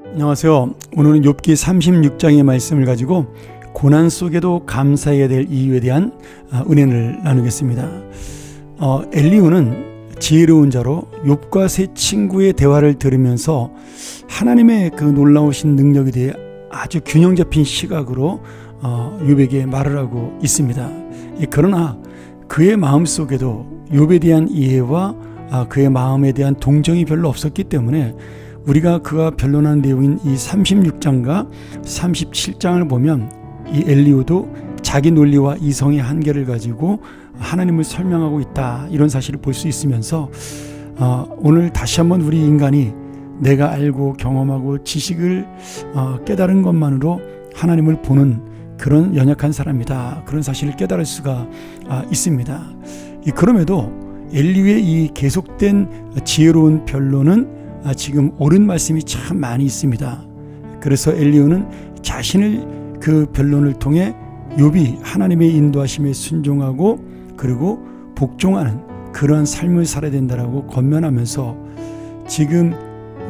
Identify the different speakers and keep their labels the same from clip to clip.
Speaker 1: 안녕하세요. 오늘은 욥기 36장의 말씀을 가지고 고난 속에도 감사해야 될 이유에 대한 은혜를 나누겠습니다. 엘리후는 지혜로운 자로 욥과 세 친구의 대화를 들으면서 하나님의 그 놀라우신 능력에 대해 아주 균형 잡힌 시각으로 욥에게 말을 하고 있습니다. 그러나 그의 마음속에도 욥에 대한 이해와 그의 마음에 대한 동정이 별로 없었기 때문에 우리가 그가 변론한 내용인 이 36장과 37장을 보면 이 엘리후도 자기 논리와 이성의 한계를 가지고 하나님을 설명하고 있다, 이런 사실을 볼 수 있으면서 오늘 다시 한번 우리 인간이 내가 알고 경험하고 지식을 깨달은 것만으로 하나님을 보는 그런 연약한 사람이다, 그런 사실을 깨달을 수가 있습니다. 그럼에도 엘리후의 이 계속된 지혜로운 변론은 지금 옳은 말씀이 참 많이 있습니다. 그래서 엘리후는 자신을 그 변론을 통해 욥이 하나님의 인도하심에 순종하고 그리고 복종하는 그러한 삶을 살아야 된다라고 권면하면서 지금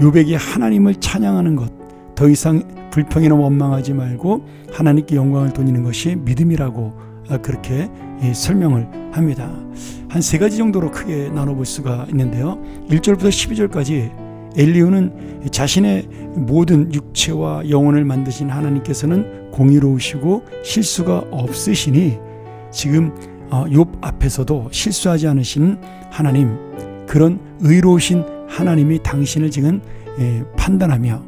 Speaker 1: 욥에게 하나님을 찬양하는 것, 더 이상 불평이나 원망하지 말고 하나님께 영광을 돌리는 것이 믿음이라고 그렇게 설명을 합니다. 한 세 가지 정도로 크게 나눠볼 수가 있는데요. 1절부터 12절까지 엘리후는 자신의 모든 육체와 영혼을 만드신 하나님께서는 공의로우시고 실수가 없으시니 지금 욥 앞에서도 실수하지 않으시는 하나님, 그런 의로우신 하나님이 당신을 지금 판단하며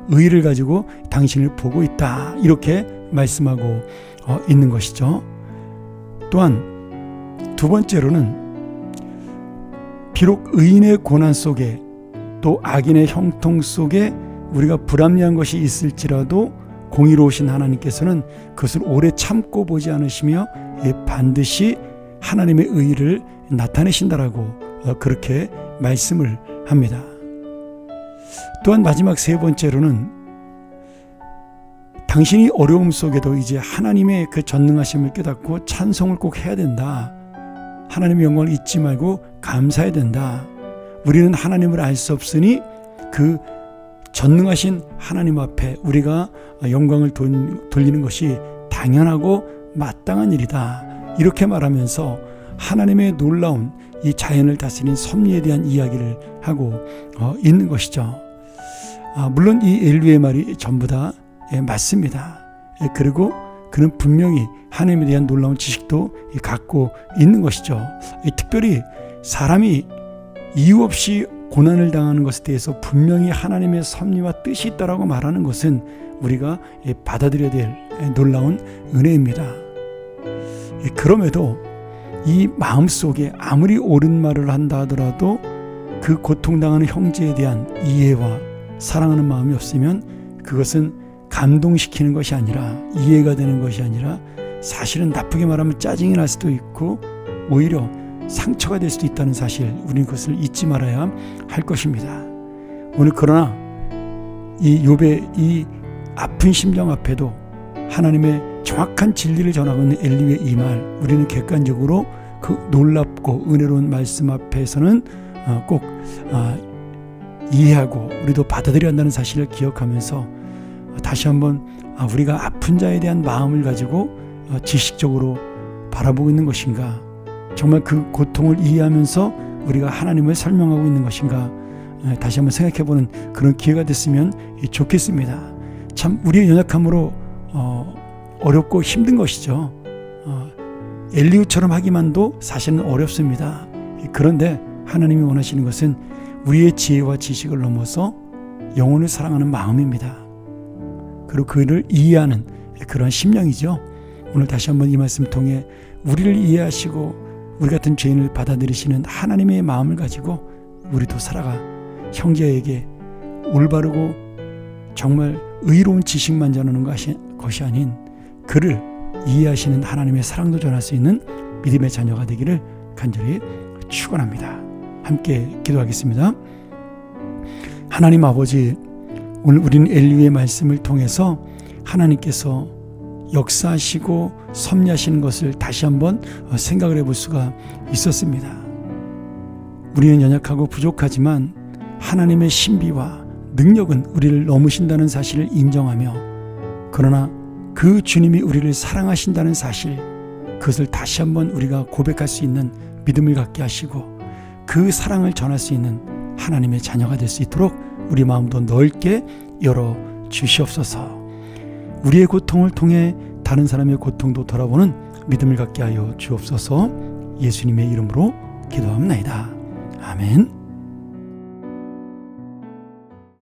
Speaker 1: 의를 가지고 당신을 보고 있다, 이렇게 말씀하고 있는 것이죠. 또한 두 번째로는 비록 의인의 고난 속에 또 악인의 형통 속에 우리가 불합리한 것이 있을지라도 공의로우신 하나님께서는 그것을 오래 참고 보지 않으시며 반드시 하나님의 의를 나타내신다라고 그렇게 말씀을 합니다. 또한 마지막 세 번째로는 당신이 어려움 속에도 이제 하나님의 그 전능하심을 깨닫고 찬송을 꼭 해야 된다, 하나님의 영광을 잊지 말고 감사해야 된다. 우리는 하나님을 알 수 없으니 그 전능하신 하나님 앞에 우리가 영광을 돌리는 것이 당연하고 마땅한 일이다, 이렇게 말하면서 하나님의 놀라운 이 자연을 다스린 섭리에 대한 이야기를 하고 있는 것이죠. 물론 이 엘리후의 말이 전부 다 맞습니다. 그리고 그는 분명히 하나님에 대한 놀라운 지식도 갖고 있는 것이죠. 특별히 사람이 이유 없이 고난을 당하는 것에 대해서 분명히 하나님의 섭리와 뜻이 있다라고 말하는 것은 우리가 받아들여야 될 놀라운 은혜입니다. 그럼에도 이 마음속에 아무리 옳은 말을 한다 하더라도 그 고통당하는 형제에 대한 이해와 사랑하는 마음이 없으면 그것은 감동시키는 것이 아니라, 이해가 되는 것이 아니라 사실은 나쁘게 말하면 짜증이 날 수도 있고 오히려 상처가 될 수도 있다는 사실, 우리는 그것을 잊지 말아야 할 것입니다. 오늘 그러나 이 욥의 이 아픈 심정 앞에도 하나님의 정확한 진리를 전하고 있는 엘리후의 이 말, 우리는 객관적으로 그 놀랍고 은혜로운 말씀 앞에서는 꼭 이해하고 우리도 받아들여야 한다는 사실을 기억하면서 다시 한번 우리가 아픈 자에 대한 마음을 가지고 지식적으로 바라보고 있는 것인가, 정말 그 고통을 이해하면서 우리가 하나님을 설명하고 있는 것인가, 다시 한번 생각해보는 그런 기회가 됐으면 좋겠습니다. 참 우리의 연약함으로 어렵고 힘든 것이죠. 엘리후처럼 하기만도 사실은 어렵습니다. 그런데 하나님이 원하시는 것은 우리의 지혜와 지식을 넘어서 영혼을 사랑하는 마음입니다. 그리고 그를 이해하는 그런 심령이죠. 오늘 다시 한번 이 말씀 통해 우리를 이해하시고 우리 같은 죄인을 받아들이시는 하나님의 마음을 가지고 우리도 살아가 형제에게 올바르고 정말 의로운 지식만 전하는 것이 아닌 그를 이해하시는 하나님의 사랑도 전할 수 있는 믿음의 자녀가 되기를 간절히 축원합니다. 함께 기도하겠습니다. 하나님 아버지, 오늘 우리는 엘리후의 말씀을 통해서 하나님께서 역사하시고 섭리하시는 것을 다시 한번 생각을 해볼 수가 있었습니다. 우리는 연약하고 부족하지만 하나님의 신비와 능력은 우리를 넘으신다는 사실을 인정하며, 그러나 그 주님이 우리를 사랑하신다는 사실, 그것을 다시 한번 우리가 고백할 수 있는 믿음을 갖게 하시고, 그 사랑을 전할 수 있는 하나님의 자녀가 될 수 있도록 우리 마음도 넓게 열어 주시옵소서. 우리의 고통을 통해 다른 사람의 고통도 돌아보는 믿음을 갖게 하여 주옵소서. 예수님의 이름으로 기도합니다. 아멘.